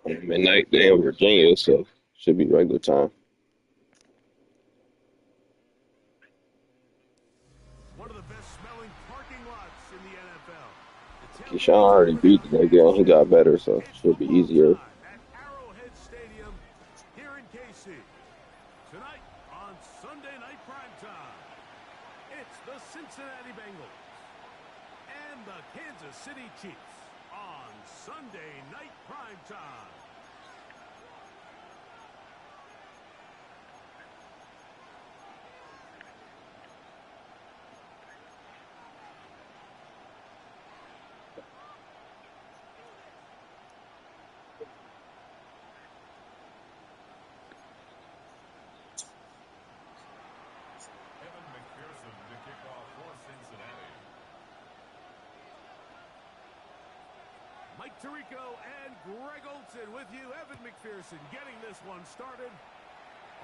Midnight there in Virginia, so should be regular time. One of the best smelling parking lots in the NFL. The Keyshawn tailgating's already over beat now, the nigga and he fans. got better, so It's should be football easier. time at Arrowhead Stadium here in KC. Tonight on Sunday Night Primetime, it's the Cincinnati Bengals and the Kansas City Chiefs on Sunday Night Primetime. Mike Tirico and Greg Olson with you. Evan McPherson getting this one started.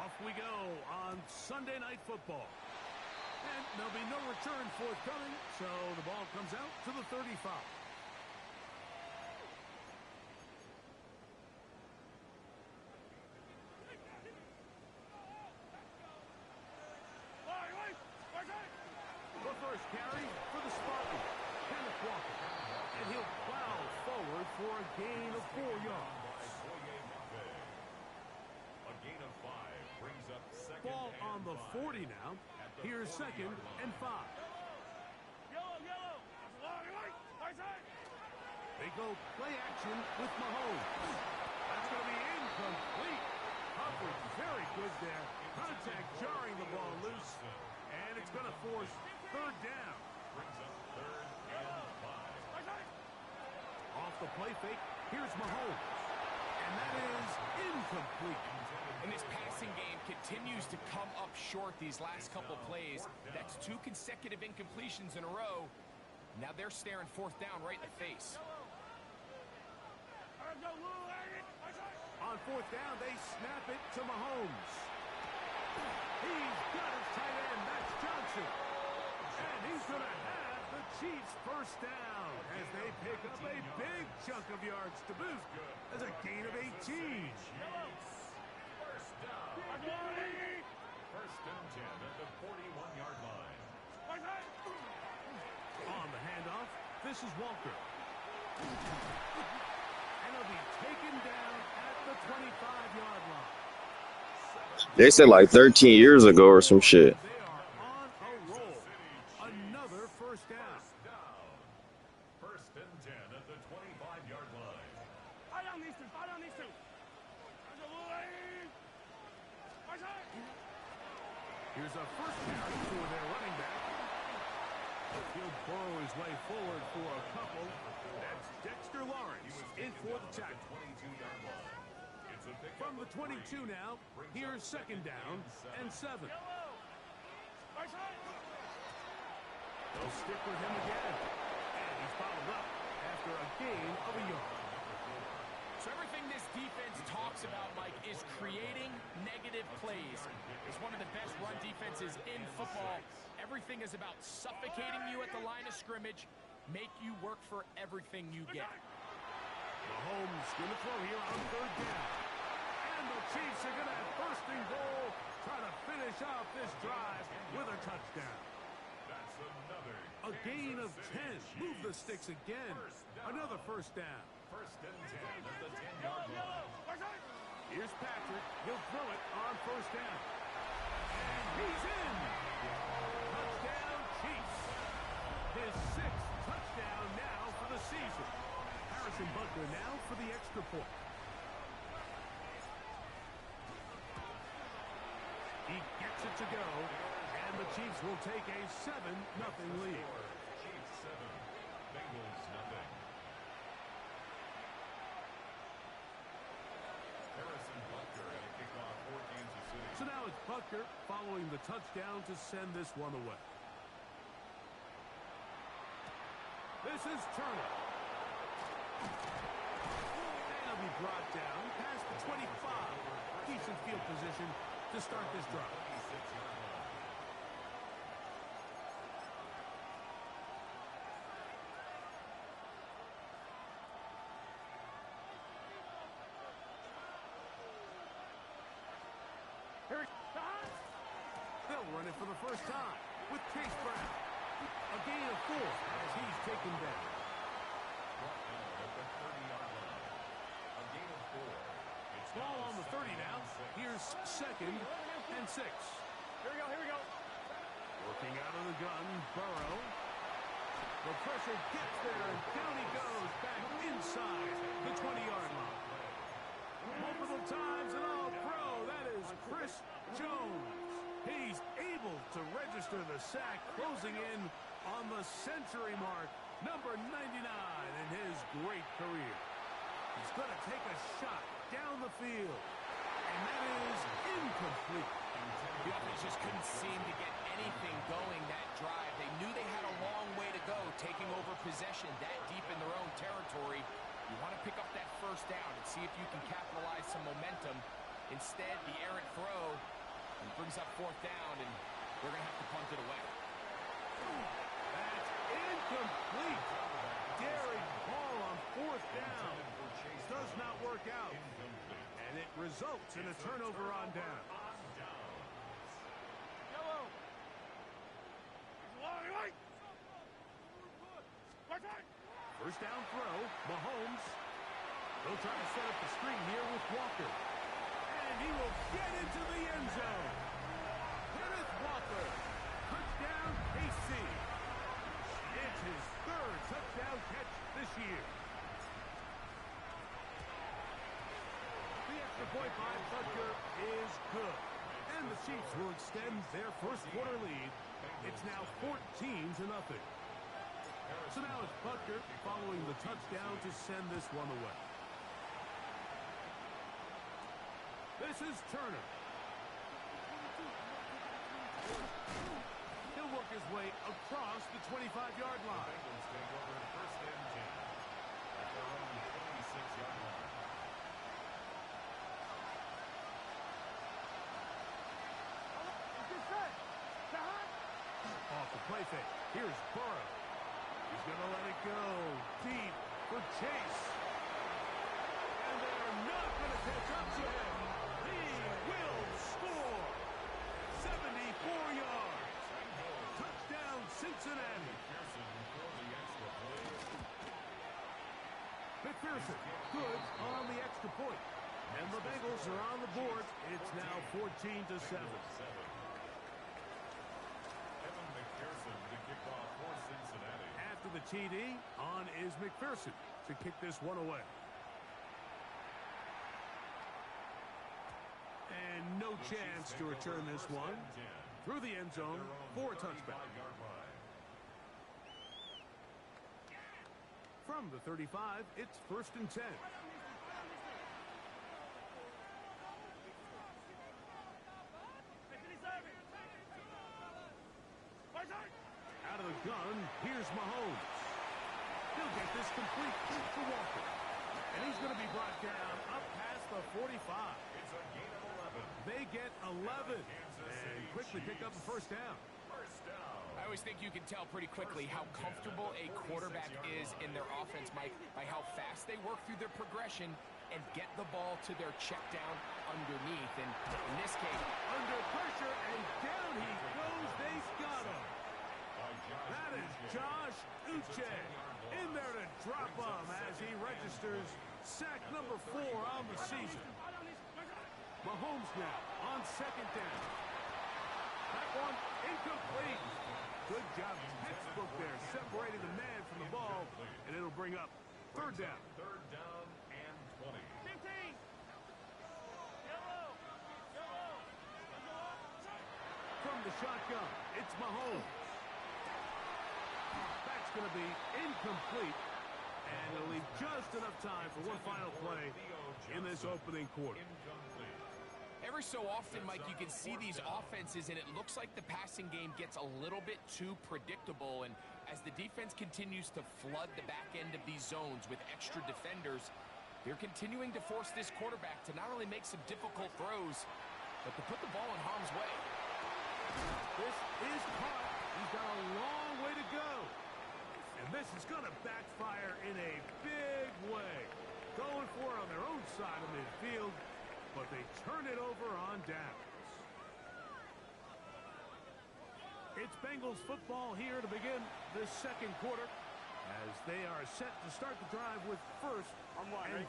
Off we go on Sunday Night Football. And there'll be no return forthcoming, so the ball comes out to the 35. The first carry for the Spartans, Kenneth Walker. And he'll plow forward for a gain of 4 yards. A gain of 5 brings up second. Ball on the 40 now. Here's 2nd and 5. They go play action with Mahomes. That's going to be incomplete. Coverage very good there. Contact jarring the ball loose. And it's going to force 3rd down. Brings up 3rd and 5. Off the play fake, here's Mahomes. And that is incomplete. And this passing game continues to come up short these last couple plays. That's 2 consecutive incompletions in a row. Now they're staring 4th down right in the face. On 4th down, they snap it to Mahomes. He's got his tight end, that's Johnson. And he's going to have the Chiefs first down as they pick up a big chunk of yards to boot as a gain of 18. First down. First and 10 at the 41-yard line. On the handoff, this is Walker. And he'll be taken down at the 25-yard line. They said like 13 years ago or some shit. They are on a roll. Another first down. First and 10 at the 25-yard line. Here's a first down for their running back. He'll burrow his way forward for a couple. That's Dexter Lawrence in for the tackle. From the 22 now, here's 2nd down and 7. They'll stick with him again. And he's followed up after a gain of a yard. So everything this defense talks about, Mike, is creating negative plays. It's one of the best run defenses in football. Everything is about suffocating you at the line of scrimmage, make you work for everything you get. Mahomes going to throw here on 3rd down. And the Chiefs are going to have 1st and goal, try to finish off this drive with a touchdown. A gain of 10. Move the sticks again. Another first down. First and 10 at the 10-yard line. Here's Patrick. He'll throw it on 1st down. And he's in. Touchdown Chiefs. His 6th touchdown now for the season. Harrison Butker now for the extra point. He gets it to go. And the Chiefs will take a 7-0 lead. Chiefs 7, Bengals nothing. Harrison Butker at kickoff for Kansas City. So now it's Butker following the touchdown to send this one away. This is Turner. And he'll be brought down past the 25. Decent field position to start this drive. the first time with Chase Brown. A gain of 4 as he's taken down. Ball on the 30 now. Here's 2nd and 6. Here we go. Working out of the gun, Burrow. The pressure gets there, and down he goes back inside the 20-yard line. Multiple times and all pro. That is Chris Jones. He's able to register the sack, closing in on the century mark, number 99 in his great career. He's going to take a shot down the field, and that is incomplete. The offense just couldn't seem to get anything going that drive. They knew they had a long way to go, taking over possession that deep in their own territory. You want to pick up that first down and see if you can capitalize some momentum. Instead, the errant throw brings up 4th down, and they're going to have to punt it away. That's incomplete. Daring ball on 4th down. Does not work out. And it results in a turnover on down. First down throw, Mahomes. They'll try to set up the screen here with Walker. And he will get into the end zone. Kenneth Walker. Touchdown, KC. It's his 3rd touchdown catch this year. The extra point by Butker is good. And the Chiefs will extend their first quarter lead. It's now 14-0. So now it's Butker following the touchdown to send this one away. This is Turner. He'll work his way across the 25-yard line. Off the play fake. Here's Burrow. He's going to let it go deep for Chase. And they're not going to catch up to him. He will score. 74 yards. Touchdown, Cincinnati. McPherson, good on the extra point. And the Bengals are on the board. It's now 14-7. After the TD, on is McPherson to kick this one away. And no chance to return this one through the end zone for a touchback. From the 35, it's 1st and 10. Out of the gun, here's Mahomes. He'll get this complete to Walker. And he's going to be brought down up past the 45. They get 11 and quickly pick up the first down. I always think you can tell pretty quickly how comfortable a quarterback is in their offense, Mike, by how fast they work through their progression and get the ball to their check down underneath. And in this case, under pressure, and down he goes. They've got him. That is Josh Uche in there to drop him as he registers sack number 4 on the season. Mahomes now on 2nd down. That one incomplete. Good job, textbook there, separating the man from the ball, and it'll bring up 3rd down. 3rd down and 20. 15. From the shotgun, it's Mahomes. That's going to be incomplete, and it'll leave just enough time for one final play in this opening quarter. every so often, Mike, you can see these offenses, and it looks like the passing game gets a little bit too predictable. And as the defense continues to flood the back end of these zones with extra defenders, they're continuing to force this quarterback to not only make some difficult throws, but to put the ball in harm's way. This is caught. He's got a long way to go. And this is going to backfire in a big way. Going for it on their own side of midfield, but they turn it over on downs. It's Bengals football here to begin this second quarter as they are set to start the drive with first and 10. 11.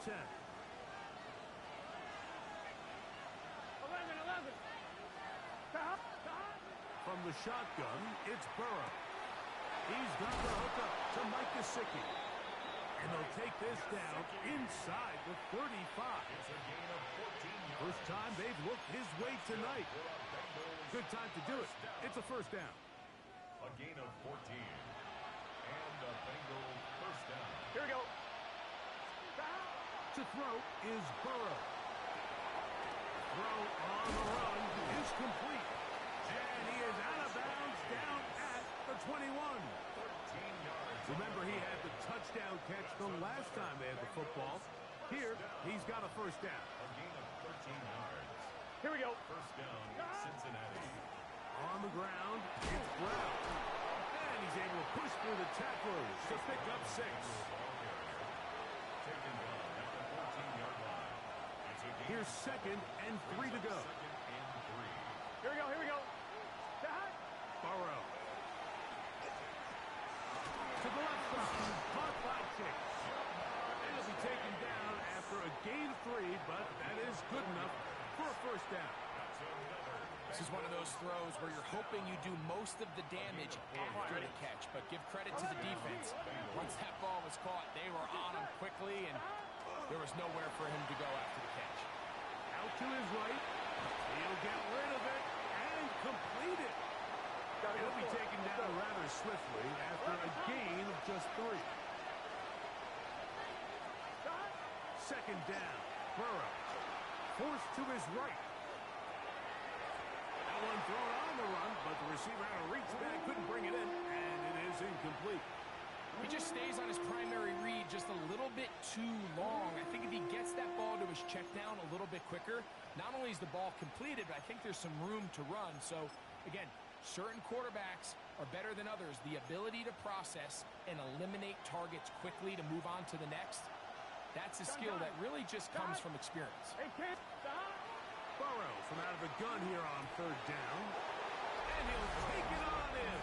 From the shotgun, it's Burrow. He's got the hookup to Mike Gesicki. And they'll take this down inside the 35. First time they've looked his way tonight. Good time to do it. It's a first down. A gain of 14. And the Bengals first down. Here we go. To throw is Burrow. Throw on the run is complete. And he is out of bounds down at the 21. 13 yards. Remember, he had the touchdown catch the last time they had the football. Here, he's got a first down. A gain of 13 yards. Here we go. First down, Cincinnati. On the ground, it's Brown. And he's able to push through the tacklers to pick up 6. Taken down at the 14-yard line. It's a gain. Here's 2nd and 3 to go. 2nd and 3. Here we go. Burrow. To the left side. Caught by Chase. And he'll be taken down after a gain of 3, but that is good enough for a first down. This is one of those throws where you're hoping you do most of the damage after the catch, but give credit to the defense. Once that ball was caught, they were on him quickly, and there was nowhere for him to go after the catch. Out to his right. He'll get rid of it and complete it. He'll be taken down rather swiftly after a gain of just 3. Second down. Burrow. Forced to his right. That one thrown on the run, but the receiver had to reach back, couldn't bring it in, and it is incomplete. He just stays on his primary read just a little bit too long. I think if he gets that ball to his check down a little bit quicker, not only is the ball completed, but I think there's some room to run. So, again, certain quarterbacks are better than others. The ability to process and eliminate targets quickly to move on to the next, that's a skill that really just comes from experience. Burrow from out of the gun here on 3rd down. And he'll take it on in.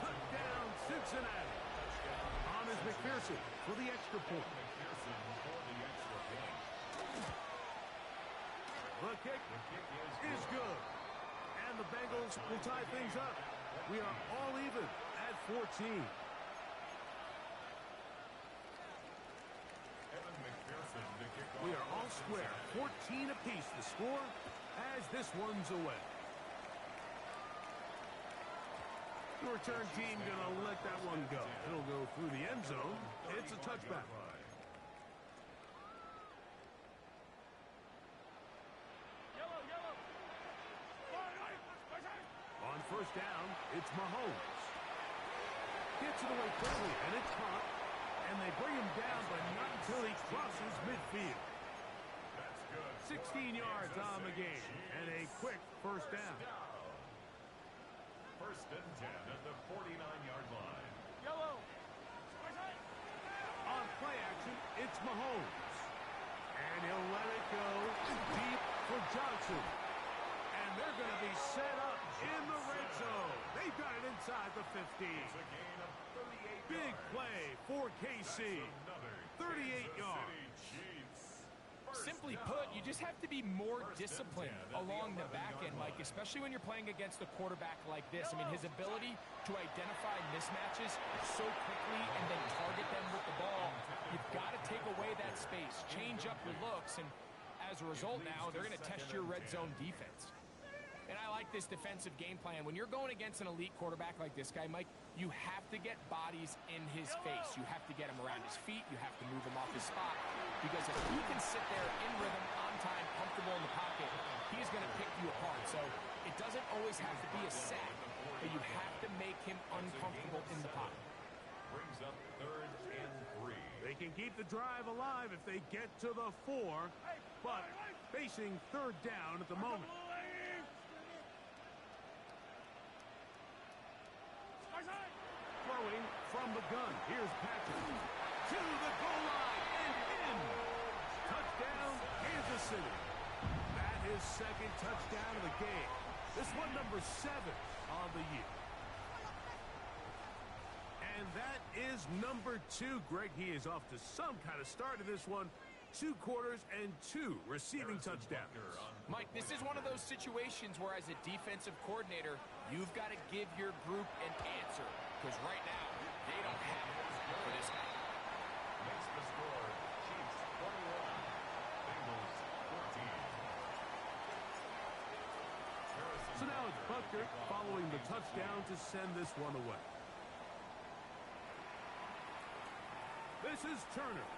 Put down Cincinnati. On is McPherson for the extra point. McPherson for the extra point. The kick is good. And the Bengals will tie things up. We are all even at 14. Evan McPherson to kick off. We are all square. 14 apiece the score as this one's away. The return team going to let that one go. It'll go through the end zone. It's a touchback. On first down, it's Mahomes. Gets it away quickly, and it's caught. And they bring him down, but not until he crosses midfield. That's good. 16 yards on the game, and a quick first down. First and 10 at the 49-yard line. On play action, it's Mahomes. And he'll let it go deep for Johnson. And they're going to be set up in the red zone. They've got it inside the 15. It's a gain of 38 Big yards. play for KC. Another 38 Kansas yards. City Chiefs. First Simply down. put, you just have to be more First and disciplined 10 at the along the back 11-yard end, Mike, line. especially when you're playing against a quarterback like this. I mean, his ability to identify mismatches so quickly and then target them with the ball, you've got to take away that space, change up your looks, and as a result now, they're going to test your red zone defense. And I like this defensive game plan. When you're going against an elite quarterback like this guy, Mike, you have to get bodies in his face. You have to get him around his feet. You have to move him off his spot. Because if he can sit there in rhythm, on time, comfortable in the pocket, he's going to pick you apart. So it doesn't always have to be a sack, but you have to make him uncomfortable in the pocket. Brings up 3rd and 3. They can keep the drive alive if they get to the 4, but facing 3rd down at the moment. Throwing from the gun. Here's Patrick. To the goal line and in. Touchdown, Kansas City. That is 2nd touchdown of the game. This one number 7 on the year. that is number 2. Greg, he is off to some kind of start in this one. 2 quarters and 2 receiving touchdowns. Mike, this is one of those situations where as a defensive coordinator, you've got to give your group an answer. Because right now, they don't have it for this guy. Makes the score, Chiefs 21, Bengals 14. So now it's Butker following the touchdown to send this one away. This is Turner.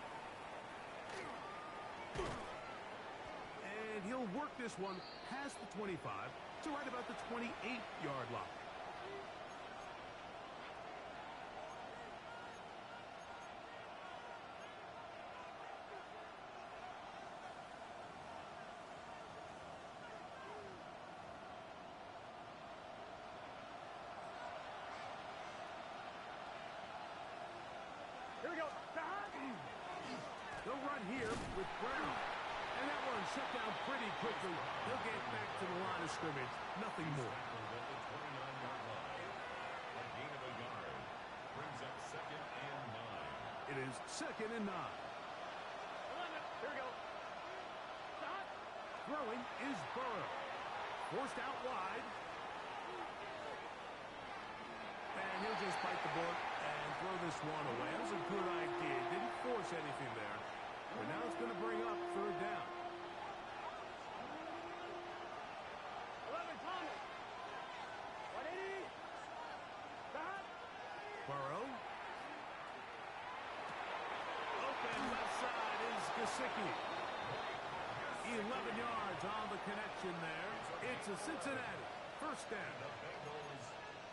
And he'll work this one past the 25 to right about the 28-yard line. Here we go. They'll run here with Brown. And that one shut down pretty quickly. He'll get back to the line of scrimmage. Nothing more. At the 29-yard line. A gain of a yard. Brings up 2nd and 9. It is 2nd and 9. Here we go. Stop. Throwing is Burrow. Forced out wide. And he'll just bite the bullet and throw this one away. That was a good idea. Didn't force anything there. But now it's going to bring up 3rd down. 11, Thomas. 180. Stop. Burrow. Open left side is Gesicki. 11 yards on the connection there. It's a Cincinnati 1st down.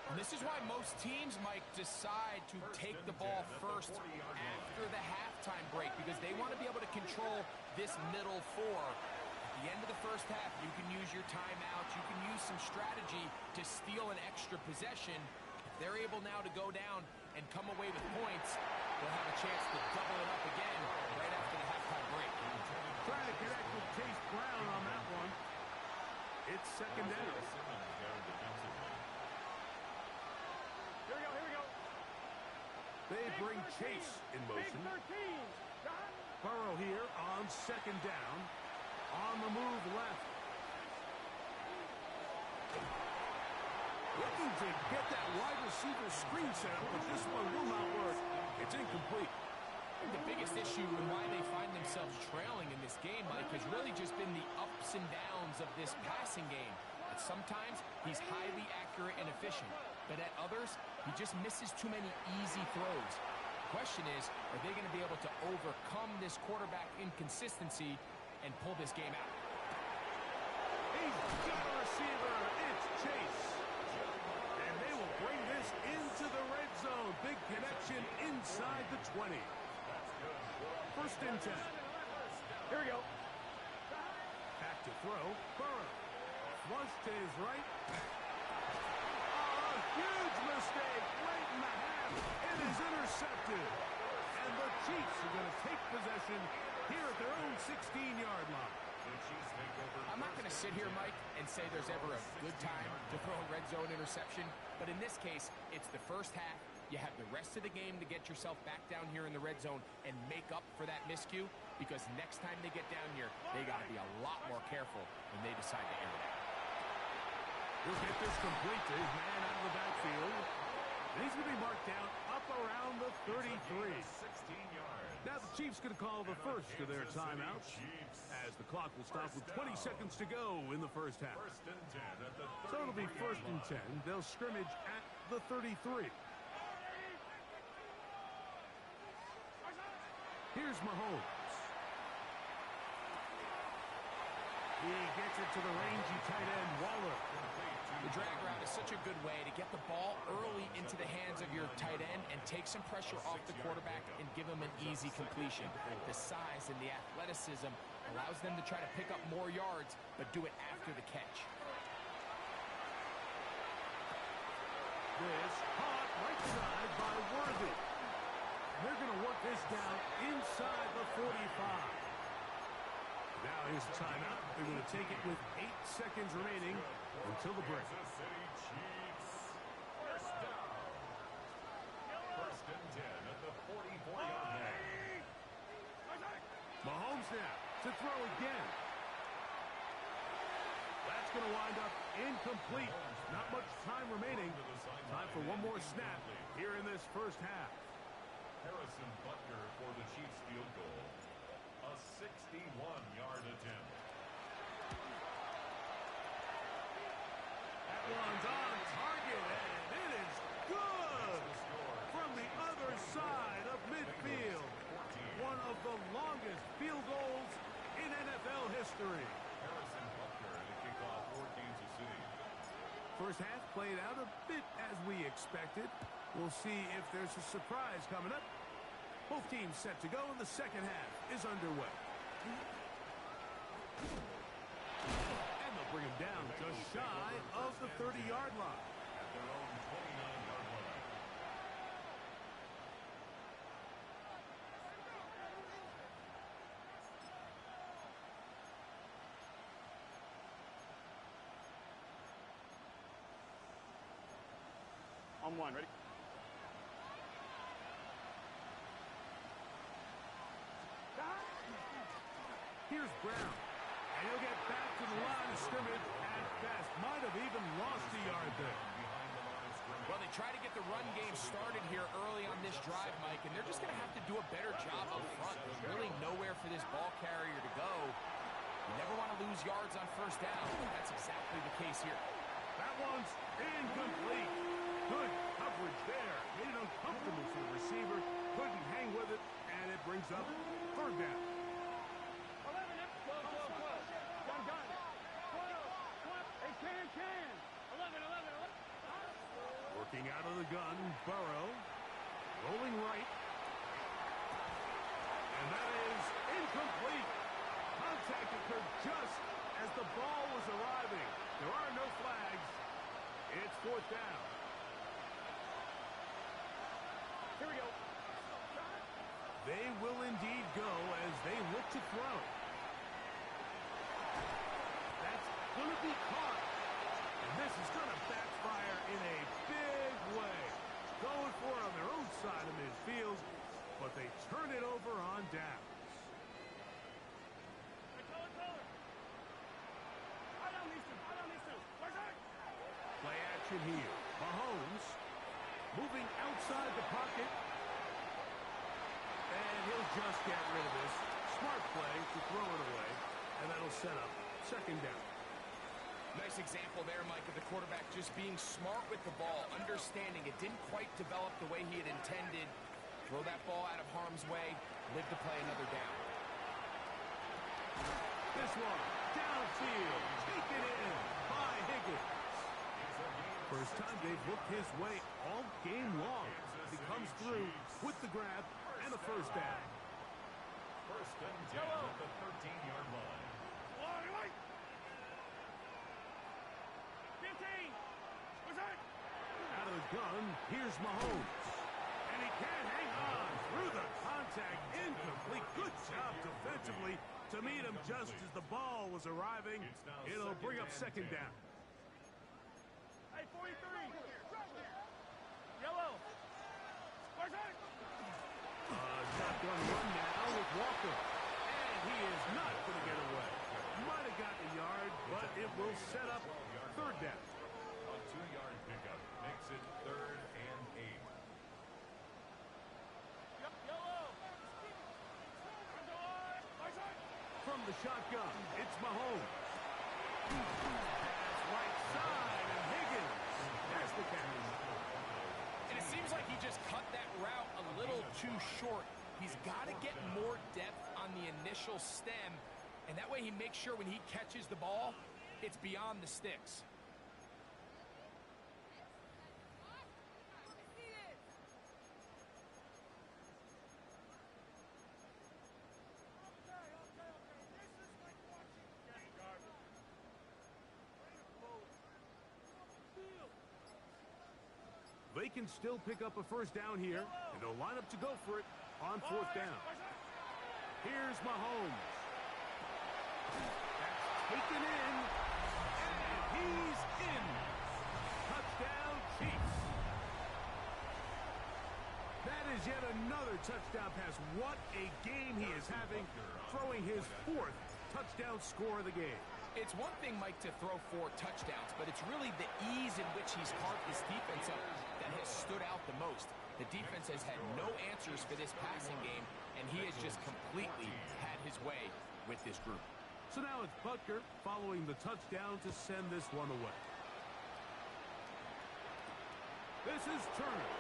And this is why most teams, Mike, decide to take the ball first after the halftime break because they want to be able to control this middle 4. At the end of the first half, you can use your timeouts. You can use some strategy to steal an extra possession. If they're able now to go down and come away with points, they'll have a chance to double it up again right after the halftime break. Trying to connect with Chase Brown on that one. It's 2nd down. Here we go. Here we go. They bring Chase in motion. Big 13. Stop. Burrow here on 2nd down. On the move left. Looking to get that wide receiver screen set up, but this one will not work. It's incomplete. I think the biggest issue and why they find themselves trailing in this game, Mike, has really just been the ups and downs of this passing game. At sometimes, he's highly accurate and efficient, but at others, he just misses too many easy throws. The question is, are they going to be able to overcome this quarterback inconsistency and pull this game out? He's got a receiver. It's Chase. And they will bring this into the red zone. Big connection inside the 20. 1st and 10. Here we go. Back to throw. Burrow. Flush to his right. A huge mistake right in the half. It is intercepted. And the Chiefs are going to take possession here at their own 16-yard line. I'm not going to sit here, Mike, and say there's ever a good time to throw a red zone interception. But in this case, it's the first half. You have the rest of the game to get yourself back down here in the red zone and make up for that miscue. Because next time they get down here, they got to be a lot more careful when they decide to air it out. He'll get this complete to his man out of the backfield. And he's going to be marked down up around the 33. 16 yards. Now the Chiefs going to call the first of their timeouts as the clock will stop with 20 seconds to go in the first half. 1st and 10 at the 33. So it'll be 1st and 10. They'll scrimmage at the 33. Here's Mahomes. He gets it to the rangy tight end, Waller. The drag route is such a good way to get the ball early into the hands of your tight end and take some pressure off the quarterback and give him an easy completion. The size and the athleticism allows them to try to pick up more yards, but do it after the catch. This caught right side by Worthy. They're going to work this down inside the 45. Now here's a timeout. They're going to take it with 8 seconds remaining until the break. Kansas City Chiefs. 1st down. 1st and snap to throw again. That's going to wind up incomplete. Not much time remaining. Time for one more snap here in this first half. Harrison Butker for the Chiefs field goal. A 61-yard attempt. That one's on target, and it is good from the other side of midfield. One of the longest field goals in NFL history. Harrison Butker to kick off for Kansas City. First half played out a bit as we expected. We'll see if there's a surprise coming up. Both teams set to go, and the second half is underway. And they'll bring him down just shy of the 30-yard line. At their own 29-yard line. On one, ready? Here's Brown. And he'll get back to the line of scrimmage at best. Might have even lost a yard there. Well, they try to get the run game started here early on this drive, Mike, and they're just going to have to do a better job up front. There's really nowhere for this ball carrier to go. You never want to lose yards on first down. That's exactly the case here. That one's incomplete. Good coverage there. Made it uncomfortable for the receiver. Couldn't hang with it, and it brings up third down. 11, 12. Gun. 12. Hey, can. 11. Working out of the gun, Burrow. Rolling right. And that is incomplete. Contact occurred just as the ball was arriving. There are no flags. It's fourth down. Here we go. They will indeed go as they look to throw. That's going to be caught. And this is going to backfire in a big way. Going for it on their own side of midfield, but they turn it over on downs. Play action here. Mahomes moving outside the pocket. And he'll just get rid of this. Smart play to throw it away. And that'll set up second down. Nice example there, Mike, of the quarterback just being smart with the ball, understanding it didn't quite develop the way he had intended. Throw that ball out of harm's way, live to play another down. This one, downfield, taken in by Higgins. First time they've looked his way all game long. He comes through with the grab and a first down. First and 10 at the 13-yard line. Out of the gun, here's Mahomes. And he can't hang on through the contact. Incomplete. Good job defensively to meet him just as the ball was arriving. It'll bring up second down. Hey, 43. Yellow. Shotgun run now with Walker. And he is not going to get away. Might have gotten a yard, but it will set up third down. A 2-yard pickup makes it 3rd and 8. From the shotgun, it's Mahomes. That's right side, and Higgins. There's the catch. And it seems like he just cut that route a little too short. He's got to get more depth on the initial stem, and that way he makes sure when he catches the ball, it's beyond the sticks. They can still pick up a first down here, and they'll line up to go for it on fourth down. Here's Mahomes. That's taken in, and he's in. Touchdown, Chiefs. That is yet another touchdown pass. What a game he is having, throwing his 4th touchdown score of the game. It's one thing, Mike, to throw 4 touchdowns, but it's really the ease in which he's carved his defense up that has stood out the most. The defense has had no answers for this passing game, and he has just completely had his way with this group. So now it's Butker following the touchdown to send this one away. This is Turner.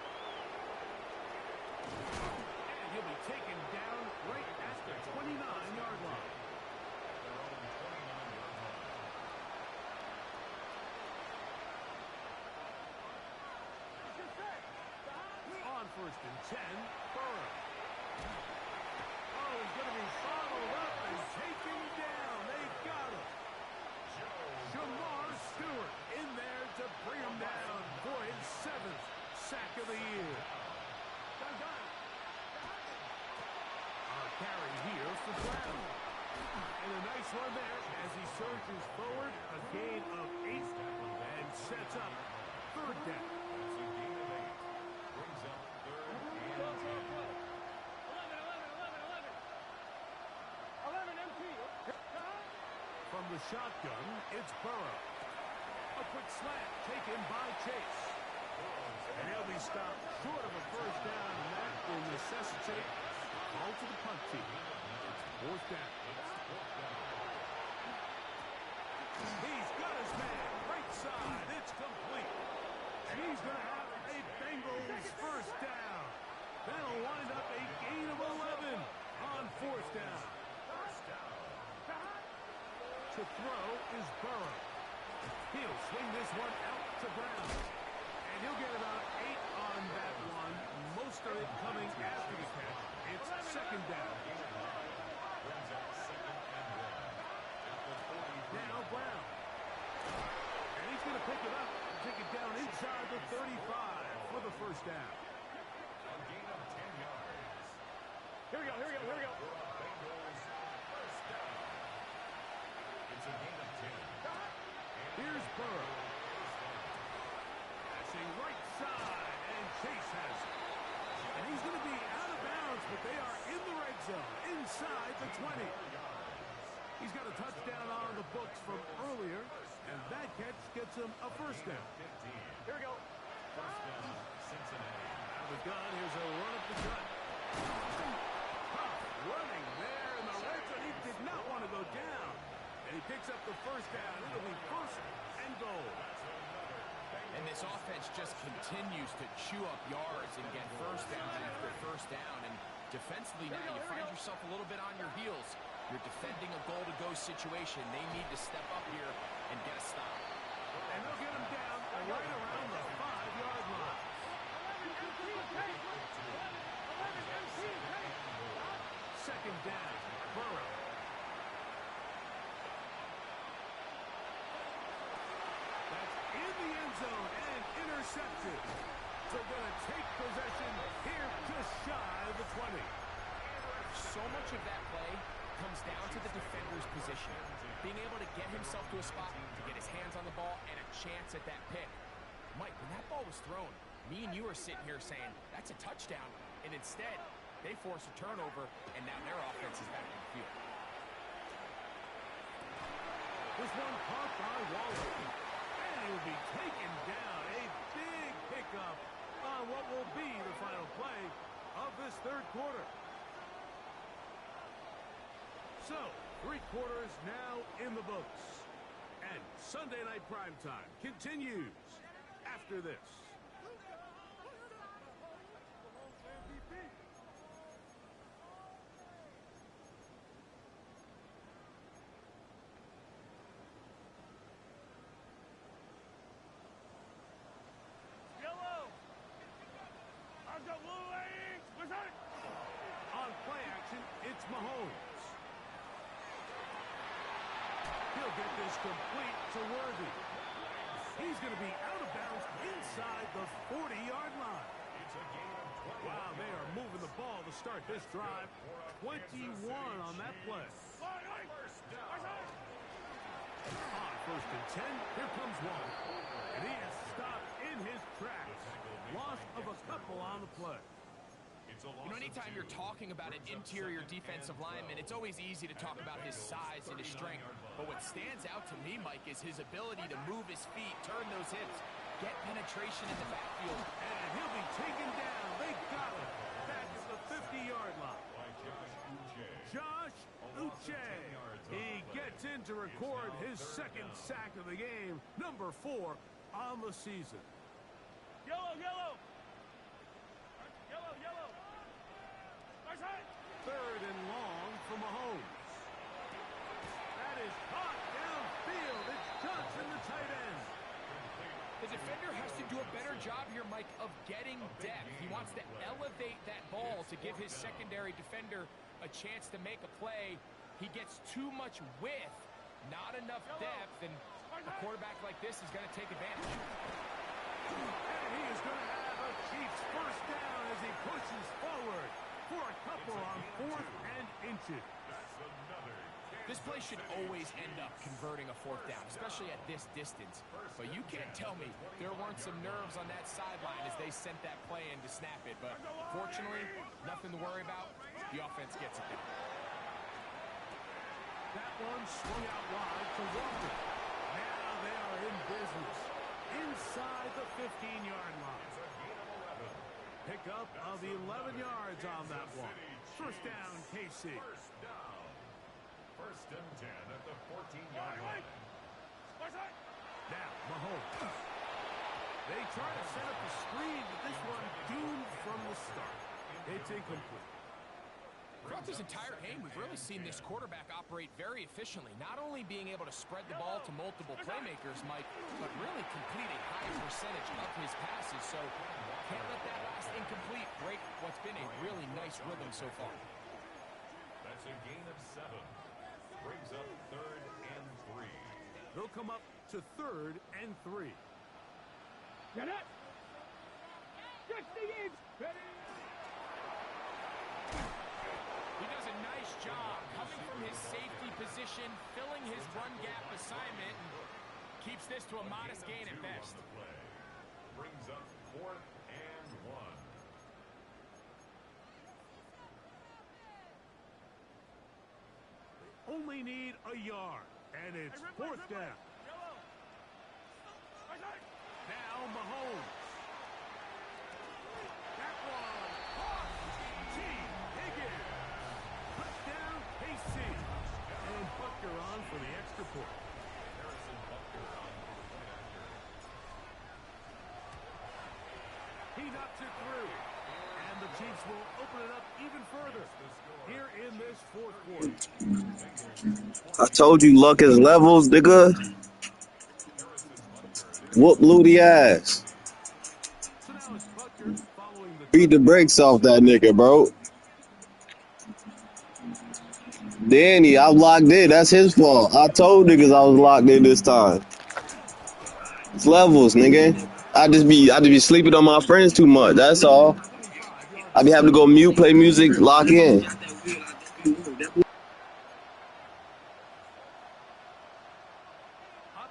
And he'll be taken down right at the 29-yard line. On 1st and 10, Burrow. Oh, he's going to be followed up and taken down. They've got him. Jamar Stewart in there to bring him down for his 7th sack of the year. Our carry here for Brown. And a nice run there as he surges forward. A gain of 8 and sets up 3rd down. From the shotgun, it's Burrow. A quick slant taken by Chase. And he'll be stopped short of a 1st down, and that will necessitate a call to the punt team. It's 4th down. He's got his man. Right side. It's complete. And he's going to have a Bengals 1st down. That'll wind up a gain of 11 on 4th down. To throw is Burrow. He'll swing this one out to Brown. And he'll get about 8 on that one. Most of it coming after the catch. It's 2nd down. Now Brown. And he's going to pick it up and take it down inside the 35 for the 1st down. A gain of 10 yards. Here we go, here we go, here we go. Bengals 1st down. It's a gain of 10. Here's Burrow. Passing right side, and Chase has it. And he's going to be out of bounds, but they are in the red zone, inside the 20. He's got a touchdown on the books from earlier, and that catch gets him a 1st down. Here we go. 1st down, Cincinnati. Out of the gun, here's a run up the gut. Tough running there in the red zone. He did not want to go down. And he picks up the 1st down. It'll be 1st and goal. And this offense just continues to chew up yards and get 1st down after 1st down. And defensively now, you find yourself a little bit on your heels. You're defending a goal-to-go situation. They need to step up here and get a stop. And they'll get him down right around the 5-yard line. 2nd down, Burrow. That's in the end zone and intercepted. So going to take possession here just shy of the 20. So much of that play comes down to the defender's position. Being able to get himself to a spot, to get his hands on the ball, and a chance at that pick. Mike, when that ball was thrown, me and you are sitting here saying, that's a touchdown. And instead, they force a turnover, and now their offense is back in the field. This one caught by Waller. And he'll be taken down. A big pickup on what will be the final play of this 3rd quarter. So, 3 quarters now in the books. And Sunday Night Primetime continues after this. Yellow. I've got blue legs. What's that? On play action, it's Mahomes. He'll get this complete to Worthy. He's going to be out of bounds inside the 40-yard line. Wow, they are moving the ball to start this drive. 21 on that play. On 1st and 10, here comes one. And he is stopped in his tracks. Loss of a couple on the play. You know, anytime you're talking about an interior defensive lineman, it's always easy to talk about his size and his strength. But what stands out to me, Mike, is his ability to move his feet, turn those hips, get penetration in the backfield. And he'll be taken down. They got him. Back at the 50-yard line. Josh Uche. He gets in to record his second sack of the game, number 4 on the season. Yellow, yellow. Yellow, yellow. Nice hit. 3rd and long for Mahomes. That is hot downfield. It's Johnson, the tight end. The defender has to do a better job here, Mike, of getting depth. He wants to elevate that ball to give his secondary defender a chance to make a play. He gets too much width, not enough depth, and a quarterback like this is going to take advantage. And he is going to have a Chiefs first down as he pushes forward for a couple on 4th and inches. This play should always end up converting a 4th down, especially at this distance. But you can't tell me there weren't some nerves on that sideline as they sent that play in to snap it. But fortunately, nothing to worry about. The offense gets it done. That one swung out wide to Walker. Now they are in business inside the 15-yard line. Pickup of 11 yards on that one. First down, KC. First and 10 at the 14-yard line. Now, Mahomes. They try to set up a screen, but this one doomed from the start. It's incomplete. Throughout this entire game, we've really seen this quarterback operate very efficiently, not only being able to spread the ball to multiple playmakers, Mike, but really complete a high percentage of his passes. So can't let that last incomplete break what's been a really nice rhythm so far. That's a gain of 7. Brings up 3rd and 3. They'll come up to 3rd and 3. Get it. 60 inch. Ready. He does a nice job coming from his safety position, filling his run gap assignment, and keeps this to a modest gain at best. Brings up 4th and 1. Only need a yard, and it's 4th down. Now Mahomes. That one. T. Higgins. Touchdown, KC. And Butker on for the extra point. He knocks it through. And the Chiefs will open it up even further here in this 4th quarter. I told you luck is levels, nigga. Whoop Ludi ass. So now it's Butker following the Beat the brakes off that nigga, bro. Danny, I'm locked in. That's his fault. I told niggas I was locked in this time. It's levels, nigga. I just be sleeping on my friends too much. That's all. I be having to go mute, play music, lock in.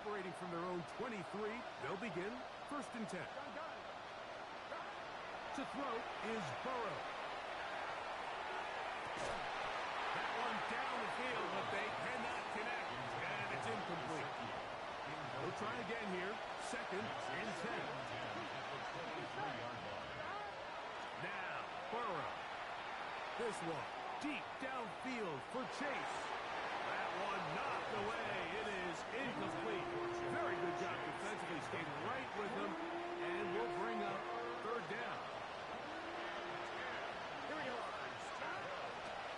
operating from their own 23. They'll begin 1st and 10. To throw is Burrow. That one down the field, but they cannot connect, and it's incomplete. We'll try again here. 2nd and 10. Now, Burrow. This one deep downfield for Chase. That one knocked away. It is incomplete. Very good job defensively. Stayed right with them, and will bring up 3rd down. Here we go.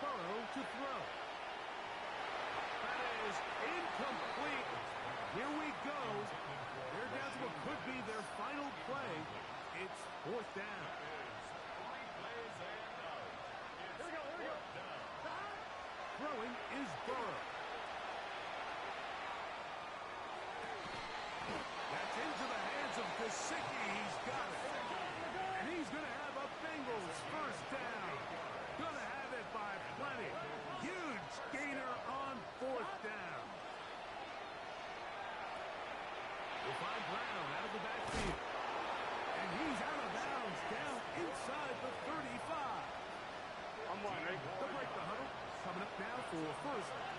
Burrow to throw. That is incomplete. Here we go. They're down to what could be their final play. It's 4th down. Here we go. Here we go. Throwing is Burrow. That's into the hands of Gesicki. He's got it. And he's going to have a Bengals first down. Going to have it by plenty. Huge gainer on 4th down. We'll find Brown out of the backfield. And he's out of bounds down inside the 35.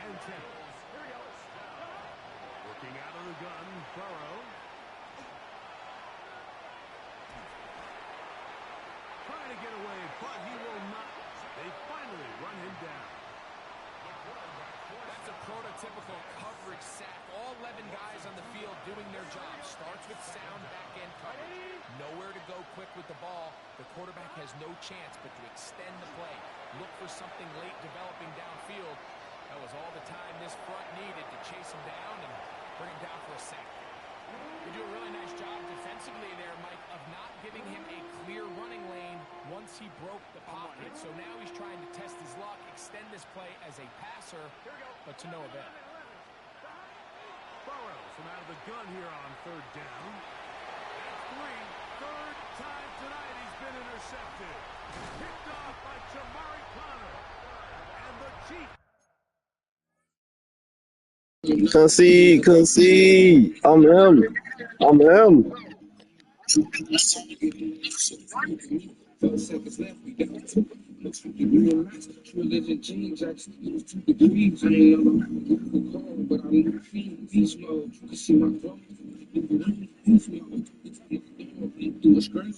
and 10. Working out of the gun, Burrow. Trying to get away, but he will not. They finally run him down. That's a prototypical coverage sack. All 11 guys on the field doing their job. Starts with sound back-end coverage. Nowhere to go quick with the ball. The quarterback has no chance but to extend the play. Look for something late developing downfield. That was all the time this front needed to chase him down and bring him down for a sack. They do a really nice job defensively there, Mike, of not giving him a clear running lane once he broke the pocket. So now he's trying to test his luck, extend this play as a passer, but to no avail. Burrows from out of the gun here on third down. At 3, third time tonight he's been intercepted. Picked off by Jamari Connor. And the Chiefs. Concede. I'm him. I'm him. 12 seconds left, we got two. Looks like you realize religion change. I just use 2 degrees. I ain't know the call, but I'm not feeling beast mode. You can see my phone. Beast mode. Do a screen.